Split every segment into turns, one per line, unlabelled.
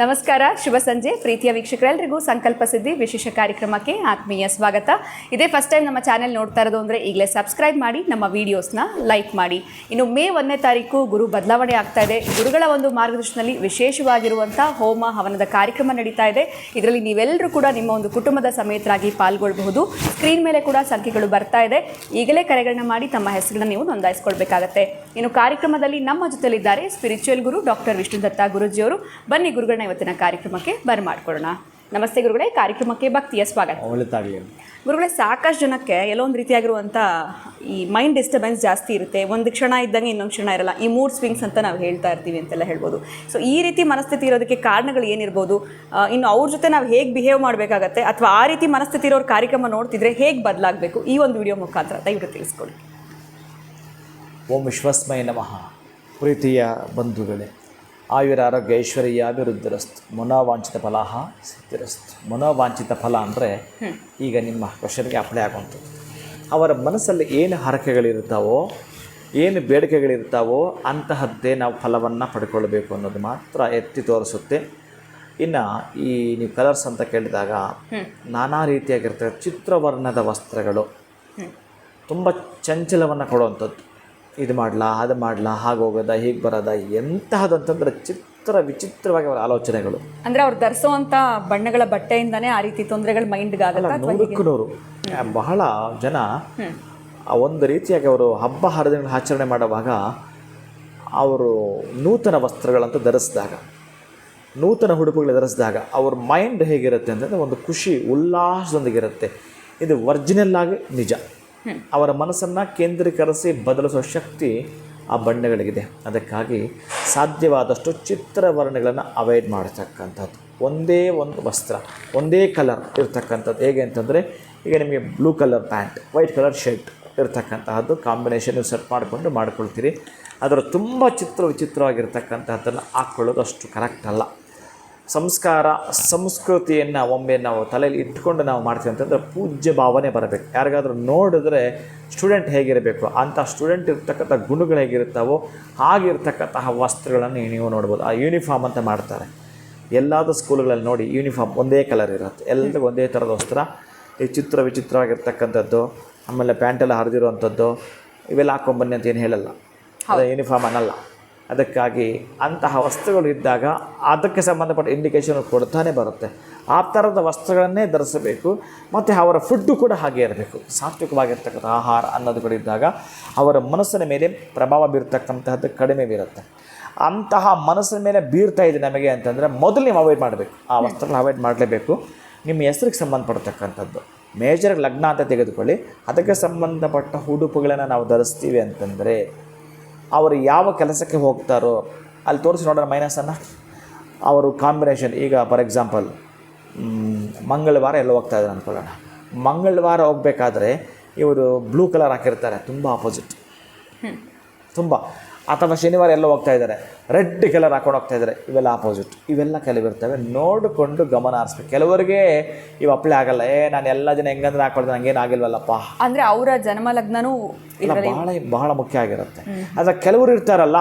ನಮಸ್ಕಾರ, ಶುಭ ಸಂಜೆ ಪ್ರೀತಿಯ ವೀಕ್ಷಕರೆಲ್ಲರಿಗೂ ಸಂಕಲ್ಪ ಸಿದ್ಧಿ ವಿಶೇಷ ಕಾರ್ಯಕ್ರಮಕ್ಕೆ ಆತ್ಮೀಯ ಸ್ವಾಗತ. ಇದೇ ಫಸ್ಟ್ ಟೈಮ್ ನಮ್ಮ ಚಾನೆಲ್ ನೋಡ್ತಾ ಇರೋದು ಅಂದರೆ ಈಗಲೇ ಸಬ್ಸ್ಕ್ರೈಬ್ ಮಾಡಿ, ನಮ್ಮ ವೀಡಿಯೋಸ್ನ ಲೈಕ್ ಮಾಡಿ. ಇನ್ನು ಮೇ 1ನೇ ತಾರೀಕು ಗುರು ಬದಲಾವಣೆ ಆಗ್ತಾ ಇದೆ. ಗುರುಗಳ ಒಂದು ಮಾರ್ಗದರ್ಶನದಲ್ಲಿ ವಿಶೇಷವಾಗಿರುವಂಥ ಹೋಮ ಹವನದ ಕಾರ್ಯಕ್ರಮ ನಡೀತಾ ಇದೆ. ಇದರಲ್ಲಿ ನೀವೆಲ್ಲರೂ ಕೂಡ ನಿಮ್ಮ ಒಂದು ಕುಟುಂಬದ ಸಮೇತರಾಗಿ ಪಾಲ್ಗೊಳ್ಳಬಹುದು. ಸ್ಕ್ರೀನ್ ಮೇಲೆ ಕೂಡ ಸಂಖ್ಯೆಗಳು ಬರ್ತಾ ಇದೆ. ಈಗಲೇ ಕರೆಗಳನ್ನ ಮಾಡಿ ತಮ್ಮ ಹೆಸರನ್ನ ನೀವು ನೋಂದಾಯಿಸ್ಕೊಳ್ಬೇಕಾಗತ್ತೆ. ಇನ್ನು ಕಾರ್ಯಕ್ರಮದಲ್ಲಿ ನಮ್ಮ ಜೊತೆಲಿದ್ದಾರೆ ಸ್ಪಿರಿಚುವಲ್ ಗುರು ಡಾಕ್ಟರ್ ವಿಷ್ಣುದತ್ತ ಗುರುಜಿಯವರು. ಬನ್ನಿ ಗುರುಗಳನ್ನ ಇವತ್ತಿನ ಕಾರ್ಯಕ್ರಮಕ್ಕೆ ಬರಮಾಡ್ಕೊಳ್ಳೋಣ. ನಮಸ್ತೆ ಗುರುಗಳೇ, ಕಾರ್ಯಕ್ರಮಕ್ಕೆ ಭಕ್ತಿಯ ಸ್ವಾಗತ. ಗುರುಗಳೇ, ಸಾಕಷ್ಟು ಜನಕ್ಕೆ ಎಲ್ಲೋ ಒಂದು ರೀತಿಯಾಗಿರುವಂಥ ಈ ಮೈಂಡ್ ಡಿಸ್ಟರ್ಬೆನ್ಸ್ ಜಾಸ್ತಿ ಇರುತ್ತೆ. ಒಂದು ಕ್ಷಣ ಇದ್ದಂಗೆ ಇನ್ನೊಂದು ಕ್ಷಣ ಇರಲ್ಲ. ಈ ಮೂಡ್ ಸ್ವಿಂಗ್ಸ್ ಅಂತ ನಾವು ಹೇಳ್ತಾ ಇರ್ತೀವಿ ಅಂತೆಲ್ಲ ಹೇಳ್ಬೋದು. ಸೊ ಈ ರೀತಿ ಮನಸ್ಥಿತಿ ಇರೋದಕ್ಕೆ ಕಾರಣಗಳು ಏನಿರ್ಬೋದು? ಇನ್ನು ಅವ್ರ ಜೊತೆ ನಾವು ಹೇಗೆ ಬಿಹೇವ್ ಮಾಡಬೇಕಾಗತ್ತೆ, ಅಥವಾ ಆ ರೀತಿ ಮನಸ್ಥಿತಿ ಇರೋರು ಕಾರ್ಯಕ್ರಮ ನೋಡ್ತಿದ್ರೆ ಹೇಗೆ ಬದಲಾಗಬೇಕು? ಈ ಒಂದು ವಿಡಿಯೋ ಮುಖಾಂತರ ದಯವಿಟ್ಟು ತಿಳಿಸ್ಕೊಡಿ.
ಓಂ ವಿಶ್ವಸ್ಮೈ ನಮಃ. ಪ್ರೀತಿಯ ಬಂಧುಗಳೇ, ಆಯುರ ಆರೋಗ್ಯ ಐಶ್ವರ್ಯ ಅಭಿವೃದ್ಧಿರಸ್ತು, ಮನೋವಾಂಛಿತ ಫಲಾಹ ಸಿದ್ಧಿರಸ್ತು. ಮನೋವಾಂಛಿತ ಫಲ ಅಂದರೆ ಈಗ ನಿಮ್ಮ ಕ್ವಶನ್ಗೆ ಅಪ್ಲೈ ಆಗುವಂಥದ್ದು. ಅವರ ಮನಸ್ಸಲ್ಲಿ ಏನು ಹರಕೆಗಳಿರ್ತಾವೋ, ಏನು ಬೇಡಿಕೆಗಳಿರ್ತಾವೋ ಅಂತಹದ್ದೇ ನಾವು ಫಲವನ್ನು ಪಡ್ಕೊಳ್ಬೇಕು ಅನ್ನೋದು ಮಾತ್ರ ಎತ್ತಿ ತೋರಿಸುತ್ತೆ. ಇನ್ನು ಈ ನೀವು ಕಲರ್ಸ್ ಅಂತ ಕೇಳಿದಾಗ ನಾನಾ ರೀತಿಯಾಗಿರ್ತವೆ ಚಿತ್ರವರ್ಣದ ವಸ್ತ್ರಗಳು ತುಂಬ ಚಂಚಲವನ್ನು ಕೊಡುವಂಥದ್ದು. ಇದು ಮಾಡಲಾ, ಅದು ಮಾಡಲಾ, ಹಾಗೆ ಹೋಗೋದ, ಹೀಗೆ ಬರೋದ, ಎಂತಹದಂತಂದ್ರೆ ವಿಚಿತ್ರವಾಗಿ ಅವರ ಆಲೋಚನೆಗಳು.
ಅಂದರೆ ಅವ್ರು ಧರಿಸೋವಂಥ ಬಣ್ಣಗಳ ಬಟ್ಟೆಯಿಂದನೇ ಆ ರೀತಿ ತೊಂದರೆಗಳು ಮೈಂಡ್ಗಾಗಲ್ಲ.
100ಕ್ಕೆ 100 ಬಹಳ ಜನ ಒಂದು ರೀತಿಯಾಗಿ ಅವರು ಹಬ್ಬ ಹರಿದಿನಗಳ ಆಚರಣೆ ಮಾಡುವಾಗ ಅವರು ನೂತನ ವಸ್ತ್ರಗಳಂತ ಧರಿಸಿದಾಗ, ನೂತನ ಉಡುಪುಗಳು ಧರಿಸಿದಾಗ ಅವ್ರ ಮೈಂಡ್ ಹೇಗಿರುತ್ತೆ ಅಂತಂದರೆ ಒಂದು ಖುಷಿ ಉಲ್ಲಾಸದೊಂದಿಗಿರುತ್ತೆ. ಇದು ಒರಿಜಿನಲ್ ಆಗಿ ನಿಜ. ಅವರ ಮನಸ್ಸನ್ನು ಕೇಂದ್ರೀಕರಿಸಿ ಬದಲಿಸುವ ಶಕ್ತಿ ಆ ಬಣ್ಣಗಳಿಗಿದೆ. ಅದಕ್ಕಾಗಿ ಸಾಧ್ಯವಾದಷ್ಟು ಚಿತ್ರವರ್ಣಗಳನ್ನು ಅವಾಯ್ಡ್ ಮಾಡತಕ್ಕಂಥದ್ದು. ಒಂದೇ ಒಂದು ವಸ್ತ್ರ, ಒಂದೇ ಕಲರ್ ಇರ್ತಕ್ಕಂಥದ್ದು. ಹೇಗೆ ಅಂತಂದರೆ, ಈಗ ನಿಮಗೆ blue colour pant, white colour shirt ಇರ್ತಕ್ಕಂತಹದ್ದು ಕಾಂಬಿನೇಷನ್ ನೀವು ಸೆಟ್ ಮಾಡ್ಕೊಳ್ತೀರಿ. ಅದರ ತುಂಬ ವಿಚಿತ್ರವಾಗಿರ್ತಕ್ಕಂಥದ್ದನ್ನು ಹಾಕ್ಕೊಳ್ಳೋದು ಅಷ್ಟು ಕರೆಕ್ಟ್ ಅಲ್ಲ. ಸಂಸ್ಕಾರ ಸಂಸ್ಕೃತಿಯನ್ನು ಒಮ್ಮೆ ನಾವು ತಲೆಯಲ್ಲಿ ಇಟ್ಕೊಂಡು ನಾವು ಮಾಡ್ತೀವಿ ಅಂತಂದರೆ ಪೂಜ್ಯ ಭಾವನೆ ಬರಬೇಕು. ಯಾರಿಗಾದರೂ ನೋಡಿದ್ರೆ ಸ್ಟೂಡೆಂಟ್ ಹೇಗಿರಬೇಕು ಅಂತ ಸ್ಟೂಡೆಂಟ್ ಇರ್ತಕ್ಕಂಥ ಗುಣಗಳು ಹೇಗಿರ್ತಾವೋ ಹಾಗಿರ್ತಕ್ಕಂತಹ ವಸ್ತ್ರಗಳನ್ನು ನೀವು ನೋಡ್ಬೋದು. ಆ ಯೂನಿಫಾರ್ಮ್ ಅಂತ ಮಾಡ್ತಾರೆ ಎಲ್ಲಾದರೂ ಸ್ಕೂಲ್ಗಳಲ್ಲಿ ನೋಡಿ. ಯೂನಿಫಾರ್ಮ್ ಒಂದೇ ಕಲರ್ ಇರುತ್ತೆ, ಎಲ್ಲರಿಗೂ ಒಂದೇ ಥರದ ವಸ್ತ್ರ. ಈ ವಿಚಿತ್ರವಾಗಿರ್ತಕ್ಕಂಥದ್ದು, ಆಮೇಲೆ ಪ್ಯಾಂಟೆಲ್ಲ ಹರಿದಿರುವಂಥದ್ದು, ಇವೆಲ್ಲ ಹಾಕ್ಕೊಂಬನ್ನಿ ಅಂತ ಏನು ಹೇಳಲ್ಲ. ಅದು ಯೂನಿಫಾರ್ಮ್ ಅನ್ನಲ್ಲ. ಅದಕ್ಕಾಗಿ ಅಂತಹ ವಸ್ತ್ರಗಳು ಇದ್ದಾಗ ಅದಕ್ಕೆ ಸಂಬಂಧಪಟ್ಟ ಇಂಡಿಕೇಶನ್ ಕೊಡ್ತಾನೆ ಬರುತ್ತೆ. ಆ ಥರದ ವಸ್ತ್ರಗಳನ್ನೇ ಧರಿಸಬೇಕು. ಮತ್ತು ಅವರ ಫುಡ್ಡು ಕೂಡ ಹಾಗೆ ಇರಬೇಕು. ಸಾತ್ವಿಕವಾಗಿರ್ತಕ್ಕಂಥ ಆಹಾರ ಅನ್ನೋದು ಕೂಡ ಇದ್ದಾಗ ಅವರ ಮನಸ್ಸಿನ ಮೇಲೆ ಪ್ರಭಾವ ಬೀರ್ತಕ್ಕಂತಹದ್ದು ಕಡಿಮೆ ಬೀರುತ್ತೆ. ಅಂತಹ ಮನಸ್ಸಿನ ಮೇಲೆ ಬೀರ್ತಾ ಇದೆ ನಮಗೆ ಅಂತಂದರೆ ಮೊದಲು ನೀವು ಅವಾಯ್ಡ್ ಮಾಡಬೇಕು. ಆ ವಸ್ತ್ರಗಳನ್ನ ಅವಾಯ್ಡ್ ಮಾಡಲೇಬೇಕು. ನಿಮ್ಮ ಹೆಸರಿಗೆ ಸಂಬಂಧಪಡ್ತಕ್ಕಂಥದ್ದು ಮೇಜರ್ ಲಗ್ನ ಅಂತ ತೆಗೆದುಕೊಳ್ಳಿ. ಅದಕ್ಕೆ ಸಂಬಂಧಪಟ್ಟ ಉಡುಪುಗಳನ್ನು ನಾವು ಧರಿಸ್ತೀವಿ ಅಂತಂದರೆ ಅವರು ಯಾವ ಕೆಲಸಕ್ಕೆ ಹೋಗ್ತಾರೋ ಅಲ್ಲಿ ತೋರಿಸಿ ನೋಡೋಣ ಮೈನಸನ್ನು. ಅವರು ಕಾಂಬಿನೇಷನ್, ಈಗ ಫಾರ್ ಎಕ್ಸಾಂಪಲ್ ಮಂಗಳವಾರ ಎಲ್ಲ ಹೋಗ್ತಾ ಇದ್ದಾರೆ ಅಂದ್ಕೊಳ್ಳೋಣ. ಮಂಗಳವಾರ ಹೋಗಬೇಕಾದ್ರೆ ಇವರು ಬ್ಲೂ ಕಲರ್ ಹಾಕಿರ್ತಾರೆ, ತುಂಬ ಆಪೋಸಿಟ್ ತುಂಬ. ಅಥವಾ ಶನಿವಾರ ಎಲ್ಲ ಹೋಗ್ತಾ ಇದ್ದಾರೆ, ರೆಡ್ ಕಲರ್ ಹಾಕೊಂಡು ಹೋಗ್ತಾ ಇದ್ದಾರೆ, ಇವೆಲ್ಲ ಆಪೋಸಿಟ್. ಇವೆಲ್ಲ ಕೆಲವಿರ್ತವೆ, ನೋಡಿಕೊಂಡು ಗಮನ ಹರಿಸ್ಬೇಕು. ಕೆಲವರಿಗೆ ಇವು ಅಪ್ಲೈ ಆಗಲ್ಲ. ನಾನು ಎಲ್ಲ ಜನ ಹೆಂಗಂದ್ರೆ ಹಾಕೊಳ್ತಾರೆ, ನನಗೇನು ಆಗಿಲ್ವಲ್ಲಪ್ಪ
ಅಂದರೆ ಅವರ ಜನ್ಮ ಲಗ್ನನೂ
ಬಹಳ ಮುಖ್ಯ ಆಗಿರುತ್ತೆ. ಆದರೆ ಕೆಲವರು ಇರ್ತಾರಲ್ಲ,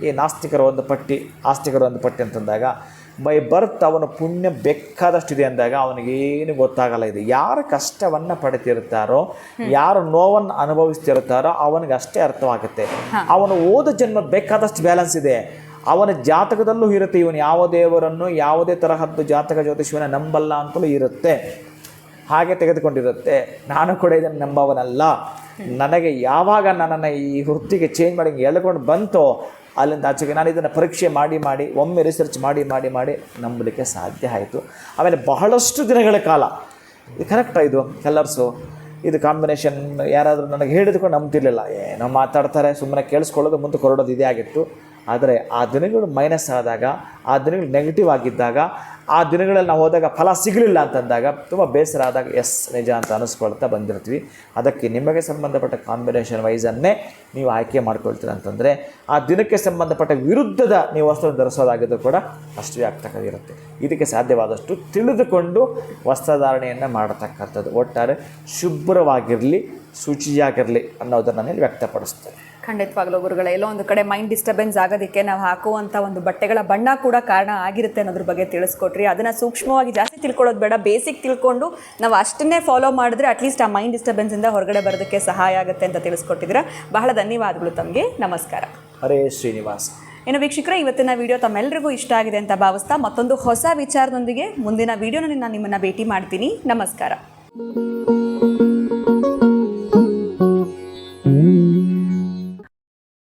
ಈ ನಾಸ್ತಿಕರು ಒಂದು ಪಟ್ಟಿ, ಆಸ್ತಿಕರು ಒಂದು ಪಟ್ಟಿ ಅಂತಂದಾಗ ಬೈ ಬರ್ತ್ ಅವನ ಪುಣ್ಯ ಬೇಕಾದಷ್ಟಿದೆ ಅಂದಾಗ ಅವನಿಗೇನು ಗೊತ್ತಾಗಲ್ಲ. ಇದು ಯಾರು ಕಷ್ಟವನ್ನು ಪಡಿತಿರ್ತಾರೋ, ಯಾರು ನೋವನ್ನು ಅನುಭವಿಸ್ತಿರ್ತಾರೋ ಅವನಿಗೆ ಅಷ್ಟೇ ಅರ್ಥವಾಗುತ್ತೆ. ಅವನು ಓದ ಜನ್ಮ ಬೇಕಾದಷ್ಟು ಬ್ಯಾಲೆನ್ಸ್ ಇದೆ, ಅವನ ಜಾತಕದಲ್ಲೂ ಇರುತ್ತೆ. ಇವನು ಯಾವ ದೇವರನ್ನು ಯಾವುದೇ ತರಹದ್ದು ಜಾತಕ ಜ್ಯೋತಿಷ್ಯವನ್ನು ನಂಬಲ್ಲ ಅಂತಲೂ ಇರುತ್ತೆ, ಹಾಗೆ ತೆಗೆದುಕೊಂಡಿರುತ್ತೆ. ನಾನು ಕೂಡ ಇದನ್ನು ನಂಬವನಲ್ಲ. ನನಗೆ ಯಾವಾಗ ನನ್ನನ್ನು ಈ ವೃತ್ತಿಗೆ ಚೇಂಜ್ ಮಾಡಿ ಎಳ್ಕೊಂಡು ಬಂತೋ ಅಲ್ಲಿಂದ ಆಚೆಗೆ ನಾನು ಇದನ್ನು ಪರೀಕ್ಷೆ ಮಾಡಿ ಒಮ್ಮೆ ರಿಸರ್ಚ್ ಮಾಡಿ ನಂಬಲಿಕ್ಕೆ ಸಾಧ್ಯ ಆಯಿತು. ಆಮೇಲೆ ಬಹಳಷ್ಟು ದಿನಗಳ ಕಾಲ ಇದು ಕರೆಕ್ಟಾ, ಇದು ಕಲರ್ಸು, ಇದು ಕಾಂಬಿನೇಷನ್ ಯಾರಾದರೂ ನನಗೆ ಹೇಳಿದ್ಕೊಂಡು ನಂಬ್ತಿರ್ಲಿಲ್ಲ. ಏನೋ ಮಾತಾಡ್ತಾರೆ, ಸುಮ್ಮನೆ ಕೇಳಿಸ್ಕೊಳ್ಳೋದು, ಮುಂದೆ ಹೊರಡೋದು ಇದೇ ಆಗಿತ್ತು. ಆದರೆ ಆ ದಿನಗಳು ಮೈನಸ್ ಆದಾಗ, ಆ ದಿನಗಳು ನೆಗೆಟಿವ್ ಆಗಿದ್ದಾಗ, ಆ ದಿನಗಳಲ್ಲಿ ನಾವು ಹೋದಾಗ ಫಲ ಸಿಗಲಿಲ್ಲ ಅಂತಂದಾಗ ತುಂಬ ಬೇಸರ ಆದಾಗ ಎಸ್ ನಿಜ ಅಂತ ಅನ್ನಿಸ್ಕೊಳ್ತಾ ಬಂದಿರ್ತೀವಿ. ಅದಕ್ಕೆ ನಿಮಗೆ ಸಂಬಂಧಪಟ್ಟ ಕಾಂಬಿನೇಷನ್ ವೈಸನ್ನೇ ನೀವು ಆಯ್ಕೆ ಮಾಡ್ಕೊಳ್ತೀರ ಅಂತಂದರೆ ಆ ದಿನಕ್ಕೆ ಸಂಬಂಧಪಟ್ಟ ವಿರುದ್ಧದ ನೀವು ವಸ್ತ್ರ ಧರಿಸೋದಾಗಿದ್ದು ಕೂಡ ಅಷ್ಟೇ ಆಗ್ತಕ್ಕಂಥಿರುತ್ತೆ. ಇದಕ್ಕೆ ಸಾಧ್ಯವಾದಷ್ಟು ತಿಳಿದುಕೊಂಡು ವಸ್ತ್ರಧಾರಣೆಯನ್ನು ಮಾಡತಕ್ಕಂಥದ್ದು. ಒಟ್ಟಾರೆ ಶುಭ್ರವಾಗಿರಲಿ, ಶುಚಿಯಾಗಿರಲಿ ಅನ್ನೋದನ್ನು ನಾನು ವ್ಯಕ್ತಪಡಿಸ್ತೇನೆ.
ಖಂಡಿತವಾಗ್ಲೂ ಗುರುಗಳೇ, ಎಲ್ಲೋ ಒಂದು ಕಡೆ ಮೈಂಡ್ ಡಿಸ್ಟರ್ಬೆನ್ಸ್ ಆಗೋದಕ್ಕೆ ನಾವು ಹಾಕುವಂಥ ಒಂದು ಬಟ್ಟೆಗಳ ಬಣ್ಣ ಕೂಡ ಕಾರಣ ಆಗಿರುತ್ತೆ ಅನ್ನೋದ್ರ ಬಗ್ಗೆ ತಿಳಿಸ್ಕೊಟ್ರಿ. ಅದನ್ನು ಸೂಕ್ಷ್ಮವಾಗಿ ಜಾಸ್ತಿ ತಿಳ್ಕೊಳ್ಳೋದು ಬೇಡ, ಬೇಸಿಕ್ ತಿಳ್ಕೊಂಡು ನಾವು ಅಷ್ಟನ್ನೇ ಫಾಲೋ ಮಾಡಿದ್ರೆ ಅಟ್ಲೀಸ್ಟ್ ಆ ಮೈಂಡ್ ಡಿಸ್ಟರ್ಬೆನ್ಸಿಂದ ಹೊರಗಡೆ ಬರೋದಕ್ಕೆ ಸಹಾಯ ಆಗುತ್ತೆ ಅಂತ ತಿಳಿಸ್ಕೊಟ್ಟಿದ್ದೀರಾ. ಬಹಳ ಧನ್ಯವಾದಗಳು ತಮಗೆ. ನಮಸ್ಕಾರ.
ಹರೇ ಶ್ರೀನಿವಾಸ.
ಇನ್ನು ವೀಕ್ಷಕರೇ, ಇವತ್ತಿನ ವಿಡಿಯೋ ತಮ್ಮೆಲ್ಲರಿಗೂ ಇಷ್ಟ ಆಗಿದೆ ಅಂತ ಭಾವಿಸ್ತಾ ಮತ್ತೊಂದು ಹೊಸ ವಿಚಾರದೊಂದಿಗೆ ಮುಂದಿನ ವಿಡಿಯೋನಲ್ಲಿ ನಾನು ನಿಮ್ಮನ್ನು ಭೇಟಿ ಮಾಡ್ತೀನಿ. ನಮಸ್ಕಾರ.